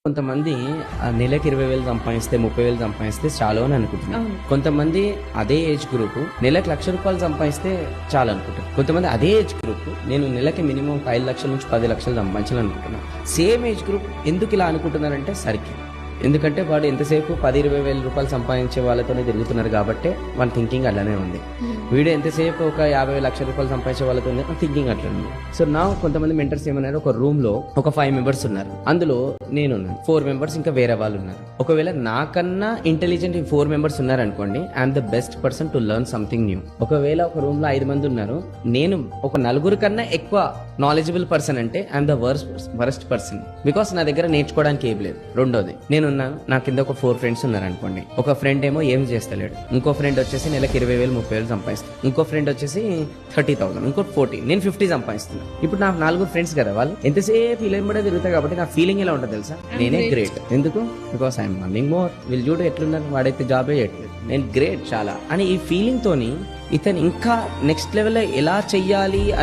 కొంతమంది నెలకి 20,000 సంపాదిస్తే 30,000 సంపాదిస్తే చాలు అని అనుకుంటున్నారు. అవును. కొంతమంది అదే ఏజ్ గ్రూప్ నెలకు ₹1,00,000 సంపాదిస్తే చాలు అనుకుంటారు. కొంతమంది అదే ఏజ్ గ్రూప్ నేను నెలకి మినిమం 5 లక్షల నుంచి 10 లక్షలు సంపాదించాలనుకుంటున్నాను. సేమ్ ఏజ్ గ్రూప్ ఎందుకు ఇలా అనుకుంటున్నారంటే సరికి ఎందుకంటే వాడు ఎంతసేపు 10-20 వేల రూపాయలు సంపాదించే వాళ్ళతోనే తిరుగుతున్నారు కాబట్టి వాళ్ళ థింకింగ్ అలానే ఉంది. వీడు ఎంతసేపు ఒక 50 లక్షల రూపాయలు సంపాదించే వాళ్ళతో థింకింగ్ అట్లా ఉంది. సో నా కొంతమంది మెంటర్స్ ఏమన్నారు, ఒక రూమ్ లో ఒక 5 మెంబర్స్ ఉన్నారు, అందులో నేనున్నాను, 4 మెంబర్స్ ఇంకా వేరే వాళ్ళు ఉన్నారు. ఒకవేళ నాకన్నా ఇంటెలిజెంట్ 4 మెంబర్స్ ఉన్నారు అనుకోండి, I'm the best person to learn something new. ఒకవేళ ఒక రూమ్ లో 5 మంది ఉన్నారు, నేను ఒక 4 కన్నా ఎక్కువ నాలెడ్జబుల్ పర్సన్ అంటే I'm the worst person, because నా దగ్గర నేర్చుకోవడానికి ఏం లేదు. రెండోది, నేనున్నాను, నా కింద ఒక 4 ఫ్రెండ్స్ ఉన్నారు అనుకోండి. ఒక ఫ్రెండ్ ఏమో ఏం చేస్తలేడు, ఇంకో ఫ్రెండ్ వచ్చేసి నెలకి 20,000 30,000 సంపాదిస్తాను, ఇంకో ఫ్రెండ్ వచ్చేసి 30,000, ఇంకో 40, నేను 50 సంపాదిస్తున్నాను. ఇప్పుడు నాకు 4 ఫ్రెండ్స్ కదా, వాళ్ళు ఎంతసేపు ఇలా ఎంబడే తిరుగుతాయి కాబట్టి నా ఫీలింగ్ ఎలా ఉంటుంది తెలుసా, నేనే గ్రేట్. ఎందుకు? Because I'm earning more. వీళ్ళు చూడు ఎట్లున్నారు, వాడైతే జాబే చేయట్లేదు, నేను గ్రేట్ చాలా అని ఈ ఫీలింగ్ తోని ఇతను ఇంకా నెక్స్ట్ లెవెల్ ఎలా చెయ్యాలి అని